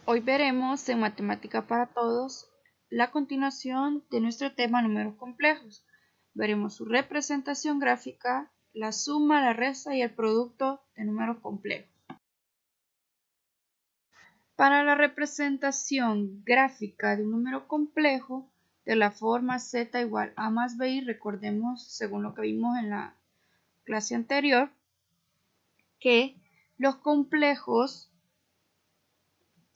Hoy veremos en Matemática para Todos la continuación de nuestro tema números complejos. Veremos su representación gráfica, la suma, la resta y el producto de números complejos. Para la representación gráfica de un número complejo de la forma z igual a más b, recordemos, según lo que vimos en la clase anterior, que los complejos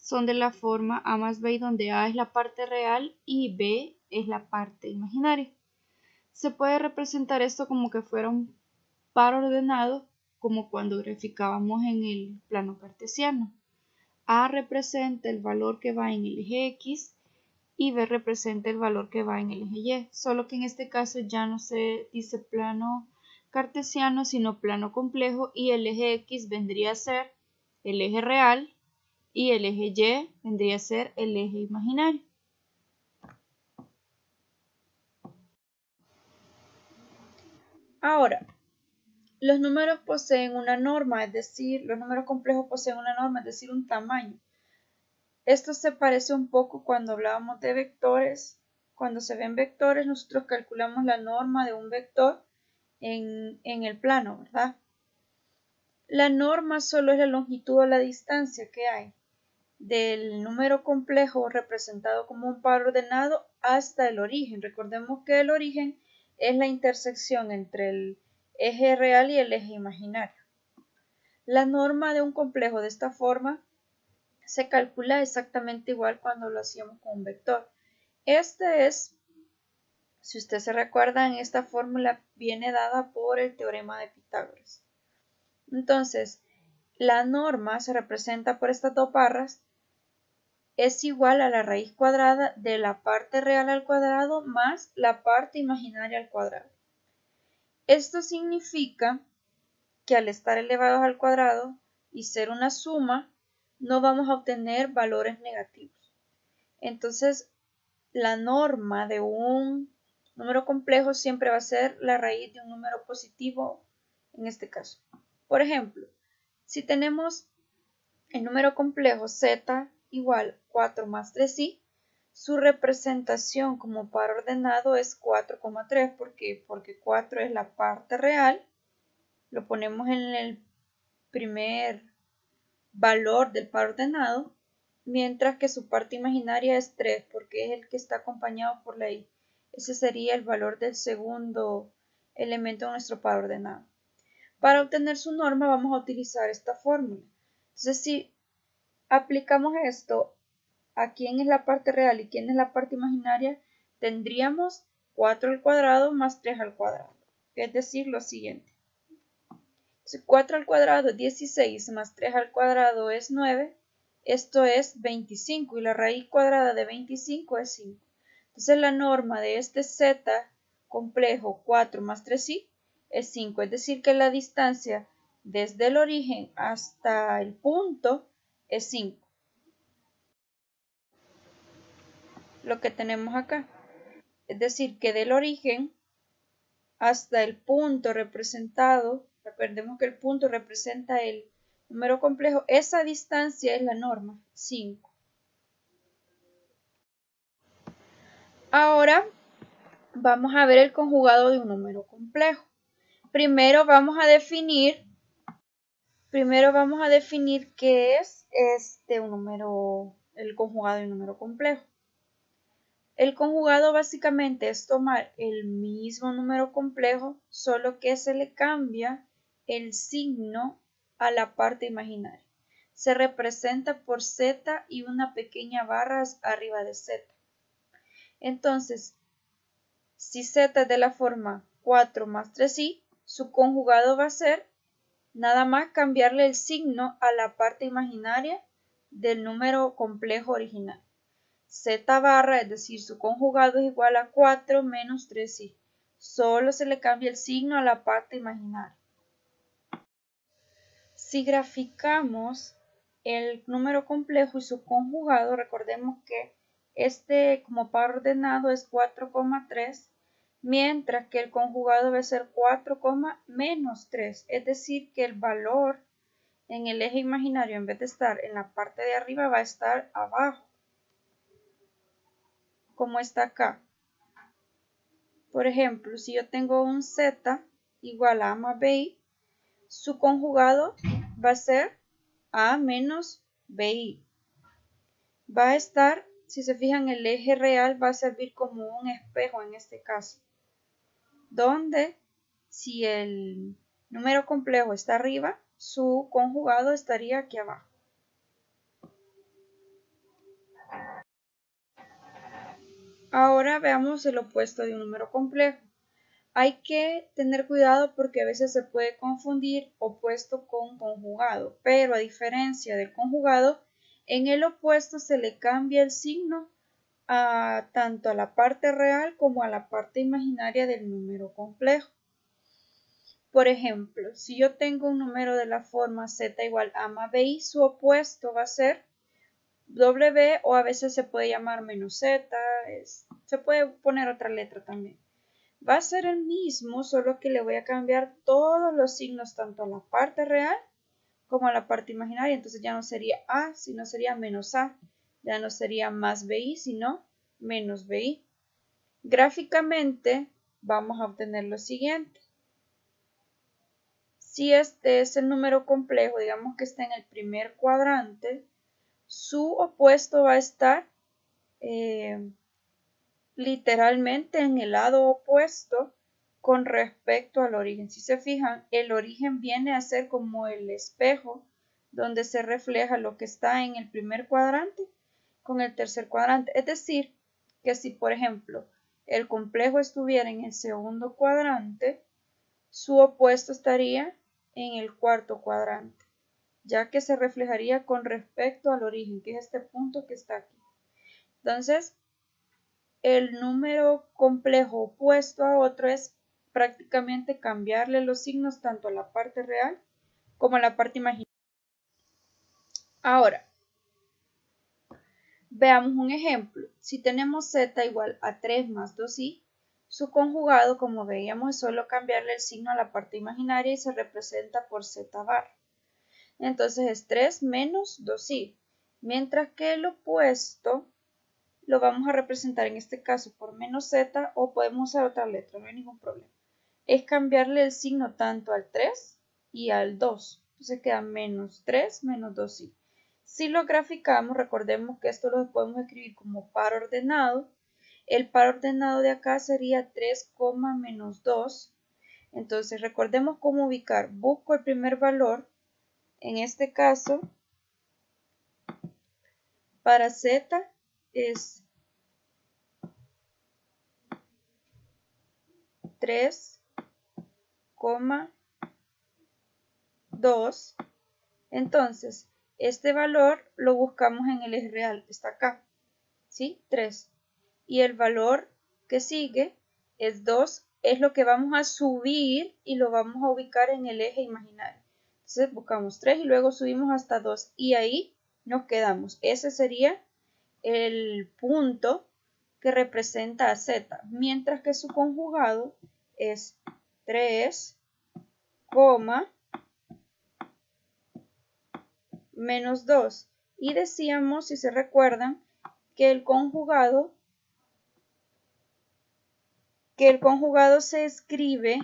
son de la forma a más b, donde a es la parte real y b es la parte imaginaria. Se puede representar esto como que fuera un par ordenado, como cuando graficábamos en el plano cartesiano. A representa el valor que va en el eje X y B representa el valor que va en el eje Y, solo que en este caso ya no se dice plano cartesiano, sino plano complejo, y el eje X vendría a ser el eje real y el eje Y vendría a ser el eje imaginario. Ahora, los números poseen una norma, es decir, los números complejos poseen una norma, es decir, un tamaño. Esto se parece un poco cuando hablábamos de vectores. Cuando se ven vectores, nosotros calculamos la norma de un vector en el plano, ¿verdad? La norma solo es la longitud o la distancia que hay del número complejo representado como un par ordenado hasta el origen. Recordemos que el origen es la intersección entre el eje real y el eje imaginario. La norma de un complejo de esta forma se calcula exactamente igual cuando lo hacíamos con un vector. Este es, si usted se recuerda, en esta fórmula viene dada por el teorema de Pitágoras. Entonces, la norma se representa por estas dos barras, es igual a la raíz cuadrada de la parte real al cuadrado más la parte imaginaria al cuadrado. Esto significa que al estar elevados al cuadrado y ser una suma, no vamos a obtener valores negativos. Entonces, la norma de un número complejo siempre va a ser la raíz de un número positivo en este caso. Por ejemplo, si tenemos el número complejo z igual 4 más 3i, su representación como par ordenado es 4,3. ¿Por qué? Porque 4 es la parte real, lo ponemos en el primer valor del par ordenado, mientras que su parte imaginaria es 3, porque es el que está acompañado por la i. Ese sería el valor del segundo elemento de nuestro par ordenado. Para obtener su norma vamos a utilizar esta fórmula. Entonces, si aplicamos esto a quién es la parte real y quién es la parte imaginaria, tendríamos 4 al cuadrado más 3 al cuadrado. Es decir, lo siguiente. 4 al cuadrado es 16 más 3 al cuadrado es 9. Esto es 25 y la raíz cuadrada de 25 es 5. Entonces la norma de este z complejo 4 más 3i es 5. Es decir que la distancia desde el origen hasta el punto es 5. Lo que tenemos acá. Es decir que del origen hasta el punto representado, recordemos que el punto representa el número complejo, esa distancia es la norma, 5. Ahora vamos a ver el conjugado de un número complejo. Primero vamos a definir qué es el conjugado de un número complejo. El conjugado básicamente es tomar el mismo número complejo, solo que se le cambia el signo a la parte imaginaria. Se representa por z y una pequeña barra arriba de z. Entonces, si z es de la forma 4 más 3i, su conjugado va a ser nada más cambiarle el signo a la parte imaginaria del número complejo original. Z barra, es decir, su conjugado es igual a 4 menos 3i. Solo se le cambia el signo a la parte imaginaria. Si graficamos el número complejo y su conjugado, recordemos que este como par ordenado es 4,3, mientras que el conjugado va a ser 4, menos 3. Es decir, que el valor en el eje imaginario, en vez de estar en la parte de arriba, va a estar abajo, como está acá. Por ejemplo, si yo tengo un z igual a más bi, su conjugado va a ser a menos bi. Va a estar, si se fijan, el eje real va a servir como un espejo en este caso, donde si el número complejo está arriba, su conjugado estaría aquí abajo. Ahora veamos el opuesto de un número complejo. Hay que tener cuidado porque a veces se puede confundir opuesto con conjugado, pero a diferencia del conjugado, en el opuesto se le cambia el signo tanto a la parte real como a la parte imaginaria del número complejo. Por ejemplo, si yo tengo un número de la forma z igual a más bi, su opuesto va a ser w, o a veces se puede llamar menos z, se puede poner otra letra también. Va a ser el mismo, solo que le voy a cambiar todos los signos tanto a la parte real como a la parte imaginaria. Entonces ya no sería a, sino sería menos a. Ya no sería más bi, sino menos bi. Gráficamente vamos a obtener lo siguiente. Si este es el número complejo, digamos que está en el primer cuadrante, su opuesto va a estar literalmente en el lado opuesto con respecto al origen. Si se fijan, el origen viene a ser como el espejo donde se refleja lo que está en el primer cuadrante con el tercer cuadrante. Es decir, que si por ejemplo el complejo estuviera en el segundo cuadrante, su opuesto estaría en el cuarto cuadrante, ya que se reflejaría con respecto al origen, que es este punto que está aquí. Entonces, el número complejo opuesto a otro es prácticamente cambiarle los signos tanto a la parte real como a la parte imaginaria. Ahora, veamos un ejemplo. Si tenemos z igual a 3 más 2i, su conjugado, como veíamos, es solo cambiarle el signo a la parte imaginaria y se representa por z bar. Entonces es 3 menos 2i, mientras que el opuesto lo vamos a representar en este caso por menos z, o podemos usar otra letra, no hay ningún problema. Es cambiarle el signo tanto al 3 y al 2. Entonces queda menos 3 menos 2i. Si lo graficamos, recordemos que esto lo podemos escribir como par ordenado. El par ordenado de acá sería 3, menos 2. Entonces recordemos cómo ubicar. Busco el primer valor. En este caso, para z es 3, 2. Entonces, este valor lo buscamos en el eje real, está acá, ¿sí? 3. Y el valor que sigue es 2, es lo que vamos a subir y lo vamos a ubicar en el eje imaginario. Entonces buscamos 3 y luego subimos hasta 2 y ahí nos quedamos. Ese sería el punto que representa a z, mientras que su conjugado es 3, menos 2. Y decíamos, si se recuerdan, que el conjugado se escribe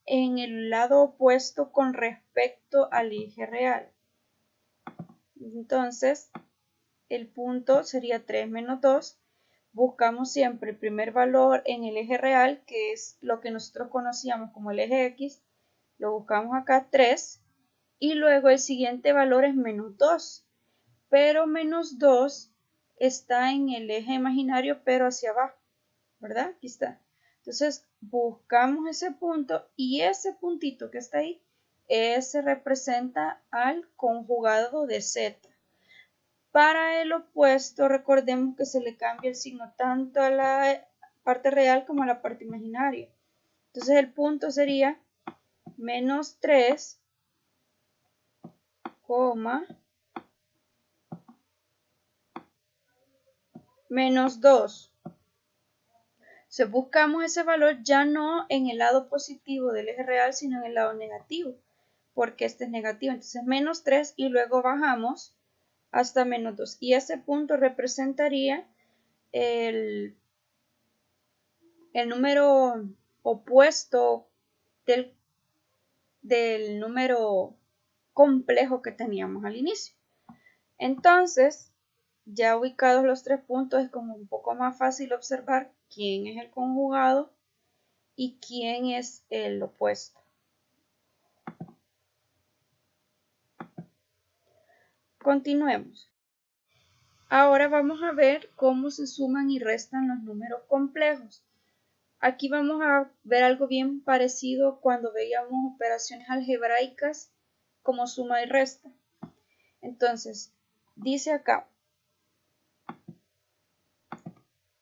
en el lado opuesto con respecto al eje real. Entonces, el punto sería 3 menos 2. Buscamos siempre el primer valor en el eje real, que es lo que nosotros conocíamos como el eje X. Lo buscamos acá, 3. Y luego el siguiente valor es menos 2. Pero menos 2 está en el eje imaginario, pero hacia abajo, ¿verdad? Aquí está. Entonces, buscamos ese punto y ese puntito que está ahí, ese representa al conjugado de z. Para el opuesto, recordemos que se le cambia el signo tanto a la parte real como a la parte imaginaria. Entonces, el punto sería menos 3, menos 2. Entonces buscamos ese valor ya no en el lado positivo del eje real, sino en el lado negativo, porque este es negativo. Entonces menos 3 y luego bajamos hasta menos 2. Y ese punto representaría el número opuesto del número complejo que teníamos al inicio. Entonces, ya ubicados los 3 puntos, es como un poco más fácil observar quién es el conjugado y quién es el opuesto. Continuemos. Ahora vamos a ver cómo se suman y restan los números complejos. Aquí vamos a ver algo bien parecido cuando veíamos operaciones algebraicas como suma y resta. Entonces, dice acá,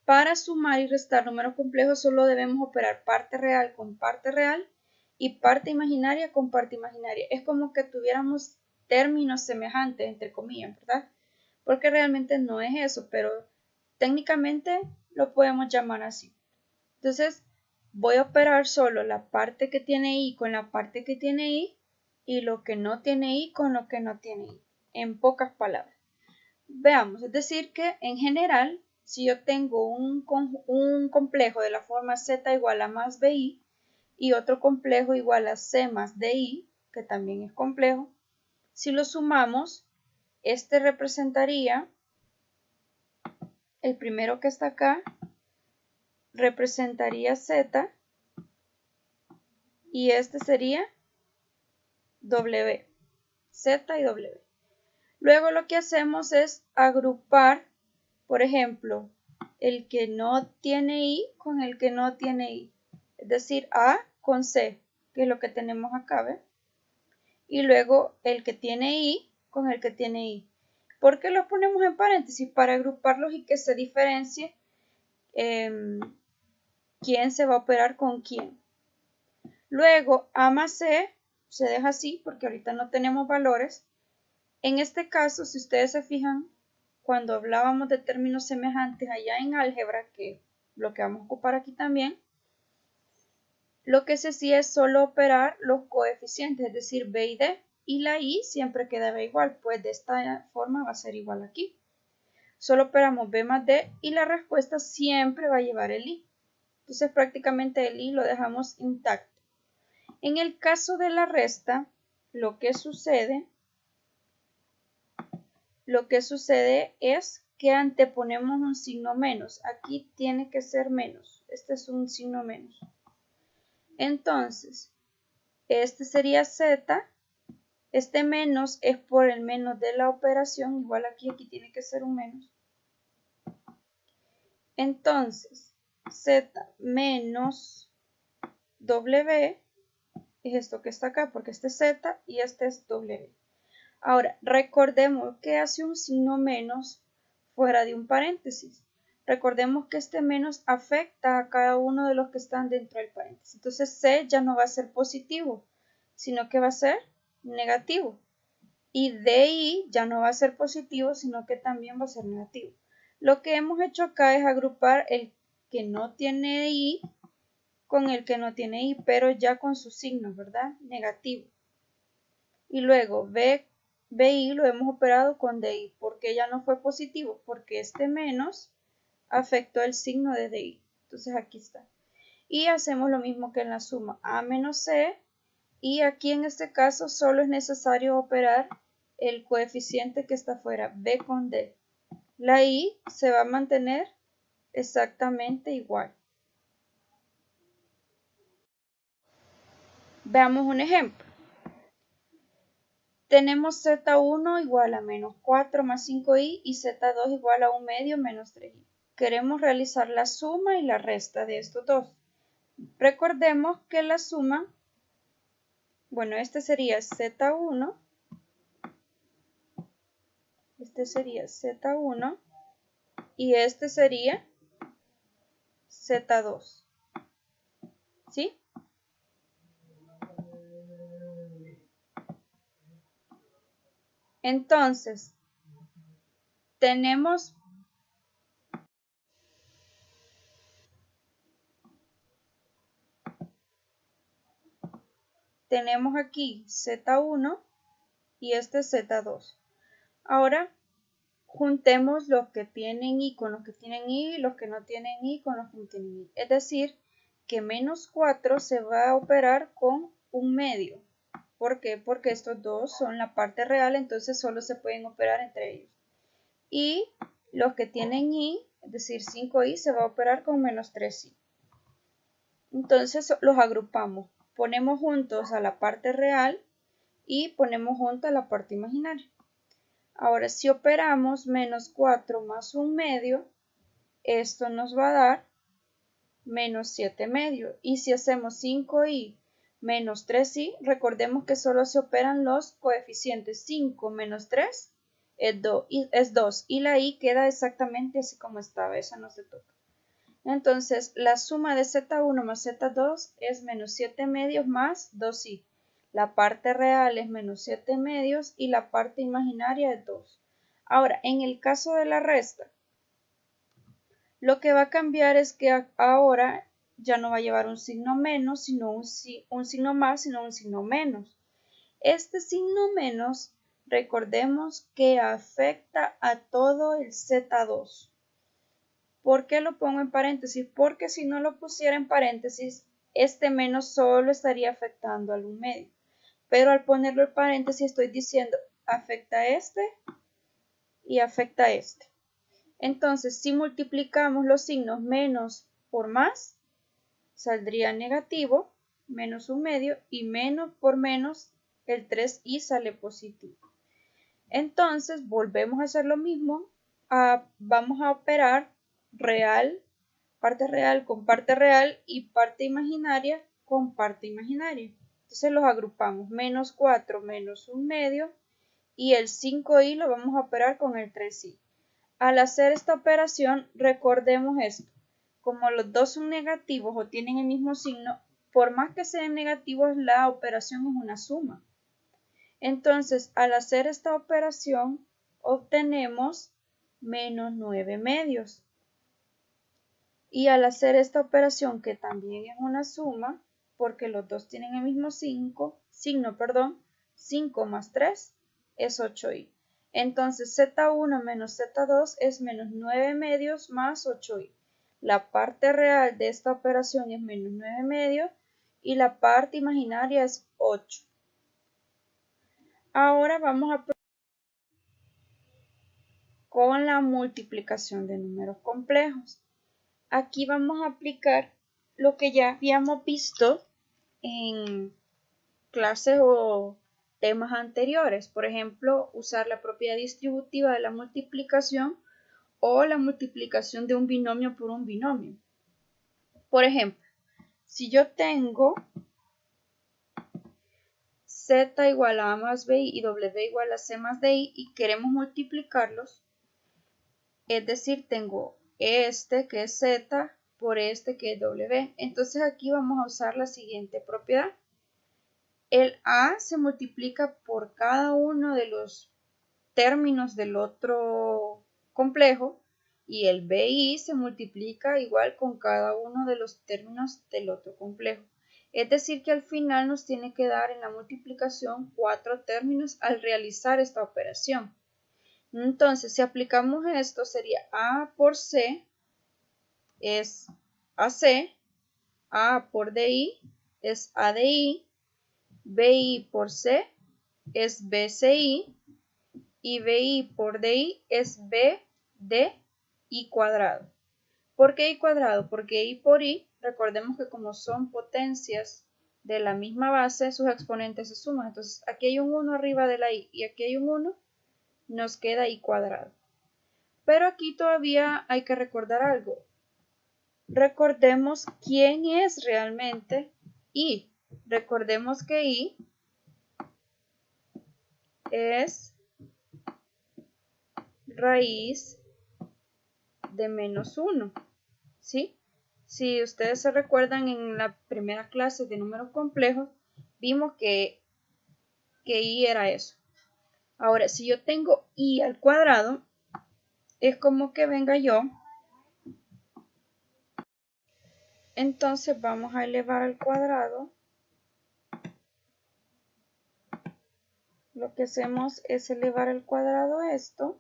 para sumar y restar números complejos solo debemos operar parte real con parte real y parte imaginaria con parte imaginaria. Es como que tuviéramos términos semejantes, entre comillas, ¿verdad? Porque realmente no es eso, pero técnicamente lo podemos llamar así. Entonces, voy a operar solo la parte que tiene i con la parte que tiene i y lo que no tiene i con lo que no tiene i, en pocas palabras. Veamos, es decir que en general, si yo tengo un complejo de la forma z igual a más bi y otro complejo igual a c más di, que también es complejo, si lo sumamos, este representaría, el primero que está acá, representaría z y este sería w, z y w. Luego lo que hacemos es agrupar, por ejemplo, el que no tiene i con el que no tiene i. Es decir, a con c, que es lo que tenemos acá, ¿ve? Y luego el que tiene i con el que tiene i. ¿Por qué los ponemos en paréntesis? Para agruparlos y que se diferencie quién se va a operar con quién. Luego a más c se deja así porque ahorita no tenemos valores. En este caso, si ustedes se fijan, cuando hablábamos de términos semejantes allá en álgebra, que lo que vamos a ocupar aquí también, lo que se hacía es solo operar los coeficientes, es decir, b y d, y la i siempre quedaba igual, pues de esta forma va a ser igual aquí. Solo operamos b más d y la respuesta siempre va a llevar el i. Entonces prácticamente el i lo dejamos intacto. En el caso de la resta, lo que sucede es que anteponemos un signo menos. Aquí tiene que ser menos. Este es un signo menos. Entonces, este sería z. Este menos es por el menos de la operación. Igual aquí tiene que ser un menos. Entonces, z menos w es esto que está acá, porque este es z y este es w. Ahora, recordemos que hace un signo menos fuera de un paréntesis. Recordemos que este menos afecta a cada uno de los que están dentro del paréntesis. Entonces C ya no va a ser positivo, sino que va a ser negativo. Y DI ya no va a ser positivo, sino que también va a ser negativo. Lo que hemos hecho acá es agrupar el que no tiene I con el que no tiene I, pero ya con sus signos, ¿verdad? Negativo. Y luego BI lo hemos operado con DI. ¿Por qué ya no fue positivo? Porque este menos afectó el signo de DI. Entonces aquí está. Y hacemos lo mismo que en la suma A menos C. Y aquí en este caso solo es necesario operar el coeficiente que está afuera, B con D. La I se va a mantener exactamente igual. Veamos un ejemplo. Tenemos z1 igual a menos 4 más 5i y z2 igual a 1 medio menos 3i. Queremos realizar la suma y la resta de estos dos. Recordemos que la suma, bueno, este sería z1, y este sería z2. ¿Sí? Entonces, tenemos tenemos aquí Z1 y este es Z2. Ahora juntemos los que tienen I con los que tienen I y los que no tienen I con los que no tienen I. Es decir, que menos 4 se va a operar con un medio. ¿Por qué? Porque estos dos son la parte real, entonces solo se pueden operar entre ellos. Y los que tienen I, es decir, 5i, se va a operar con menos 3i. Entonces los agrupamos. Ponemos juntos a la parte real y ponemos junto a la parte imaginaria. Ahora, si operamos menos 4 más un medio, esto nos va a dar menos 7 medios. Y si hacemos 5i menos 3i, recordemos que solo se operan los coeficientes. 5 menos 3 es 2 y la i queda exactamente así como estaba, esa no se toca. Entonces, la suma de Z1 más Z2 es menos 7 medios más 2i. La parte real es menos 7 medios y la parte imaginaria es 2. Ahora, en el caso de la resta, lo que va a cambiar es que ahora ya no va a llevar un signo menos, sino un signo más, sino un signo menos. Este signo menos, recordemos que afecta a todo el Z2. ¿Por qué lo pongo en paréntesis? Porque si no lo pusiera en paréntesis, este menos solo estaría afectando al un medio. Pero al ponerlo en paréntesis estoy diciendo afecta a este y afecta a este. Entonces, si multiplicamos los signos menos por más, saldría negativo, menos un medio, y menos por menos, el 3i sale positivo. Entonces, volvemos a hacer lo mismo. Vamos a operar parte real con parte real y parte imaginaria con parte imaginaria. Entonces los agrupamos, menos 4 menos un medio y el 5i lo vamos a operar con el 3i. Al hacer esta operación, recordemos esto, como los dos son negativos o tienen el mismo signo, por más que sean negativos, la operación es una suma. Entonces, al hacer esta operación, obtenemos menos 9 medios. Y al hacer esta operación, que también es una suma, porque los dos tienen el mismo signo, 5 más 3 es 8i. Entonces Z1 menos Z2 es menos 9 medios más 8i. La parte real de esta operación es menos 9 medios y la parte imaginaria es 8. Ahora vamos a con la multiplicación de números complejos. Aquí vamos a aplicar lo que ya habíamos visto en clases o temas anteriores. Por ejemplo, usar la propiedad distributiva de la multiplicación o la multiplicación de un binomio por un binomio. Por ejemplo, si yo tengo z igual a más b y w igual a c más di y queremos multiplicarlos, es decir, tengo este que es z por este que es w. Entonces aquí vamos a usar la siguiente propiedad. El a se multiplica por cada uno de los términos del otro complejo y el bi se multiplica igual con cada uno de los términos del otro complejo. Es decir, que al final nos tiene que dar en la multiplicación 4 términos al realizar esta operación. Entonces, si aplicamos esto, sería a por c es ac, a por di es adi, bi por c es bci y bi por di es bdi cuadrado. ¿Por qué i cuadrado? Porque i por i, recordemos que como son potencias de la misma base, sus exponentes se suman. Entonces, aquí hay un 1 arriba de la i y aquí hay un 1, nos queda i cuadrado. Pero aquí todavía hay que recordar algo. Recordemos quién es realmente i. Recordemos que i es raíz de menos 1, ¿sí? Si ustedes se recuerdan en la primera clase de números complejos, vimos que i era eso. Ahora, si yo tengo i al cuadrado, es como que venga yo. Entonces vamos a elevar al cuadrado lo que hacemos es elevar al cuadrado esto.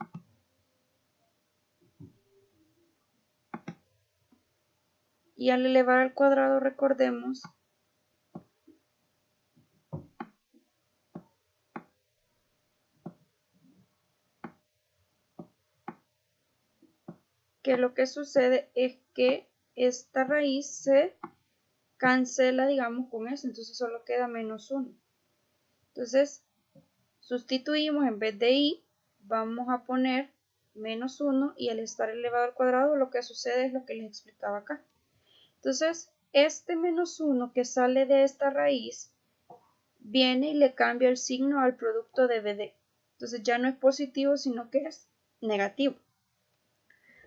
Y al elevar al cuadrado recordemos que lo que sucede es que esta raíz se cancela, digamos, con eso, entonces solo queda menos 1. Entonces, sustituimos, en vez de i, vamos a poner menos 1 y al estar elevado al cuadrado lo que sucede es lo que les explicaba acá. Entonces, este menos 1 que sale de esta raíz viene y le cambia el signo al producto de BD. Entonces ya no es positivo, sino que es negativo.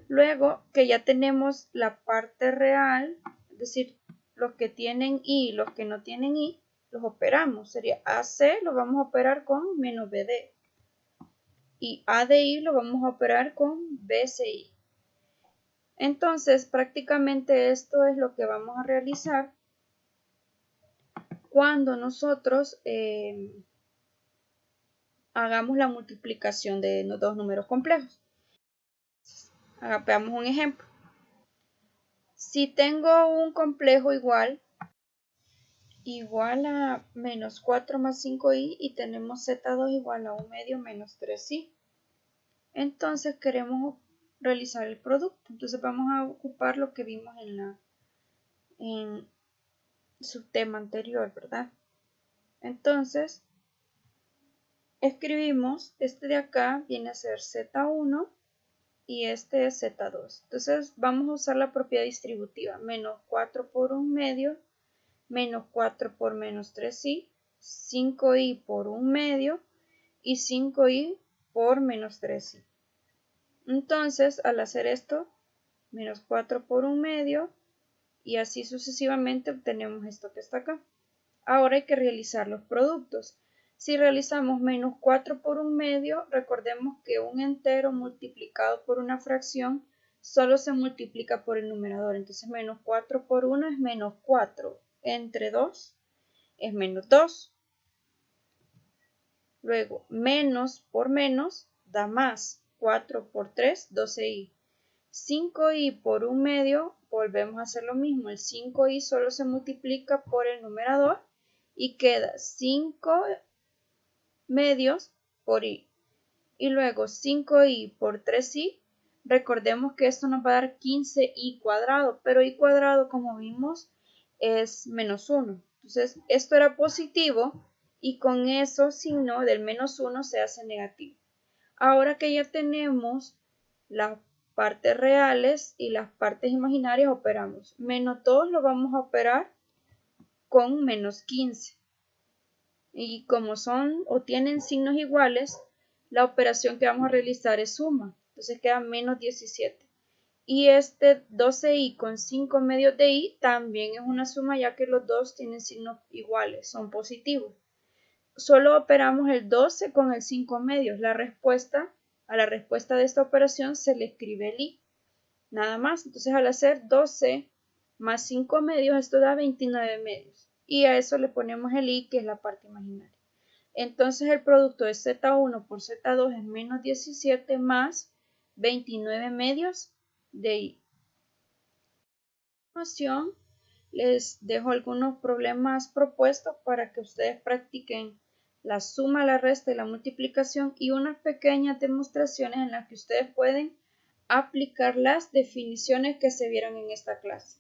Luego que ya tenemos la parte real, es decir, los que tienen i y los que no tienen i, los operamos. Sería AC lo vamos a operar con menos BD. Y A de i lo vamos a operar con BCI. Entonces, prácticamente esto es lo que vamos a realizar cuando nosotros hagamos la multiplicación de los dos números complejos. Veamos un ejemplo. Si tengo un complejo igual a menos 4 más 5i y tenemos z2 igual a 1 medio menos 3i. Entonces queremos realizar el producto. Entonces vamos a ocupar lo que vimos en su tema anterior, ¿verdad? Entonces escribimos, este de acá viene a ser z1 y este es z2. Entonces vamos a usar la propiedad distributiva, menos 4 por 1 medio, menos 4 por menos 3i, 5i por 1 medio y 5i por menos 3i. Entonces, al hacer esto, menos 4 por 1 medio y así sucesivamente obtenemos esto que está acá. Ahora hay que realizar los productos. Si realizamos menos 4 por 1 medio, recordemos que un entero multiplicado por una fracción solo se multiplica por el numerador. Entonces, menos 4 por 1 es menos 4. Entre 2 es menos 2. Luego, menos por menos da más. 4 por 3, 12i. 5i por 1 medio, volvemos a hacer lo mismo. El 5i solo se multiplica por el numerador y queda 5 medios por i. Y luego 5i por 3i. Recordemos que esto nos va a dar 15i cuadrado, pero i cuadrado, como vimos, es menos 1. Entonces, esto era positivo y con eso signo del menos 1 se hace negativo. Ahora que ya tenemos las partes reales y las partes imaginarias, operamos. Menos 2 lo vamos a operar con menos 15. Y como son o tienen signos iguales, la operación que vamos a realizar es suma. Entonces queda menos 17. Y este 12i con 5 medios de i también es una suma, ya que los dos tienen signos iguales, son positivos. Solo operamos el 12 con el 5 medios. A la respuesta de esta operación se le escribe el i. Nada más. Entonces al hacer 12 más 5 medios, esto da 29 medios. Y a eso le ponemos el i, que es la parte imaginaria. Entonces el producto de z1 por z2 es menos 17 más 29 medios de i. A continuación les dejo algunos problemas propuestos para que ustedes practiquen la suma, la resta y la multiplicación y unas pequeñas demostraciones en las que ustedes pueden aplicar las definiciones que se vieron en esta clase.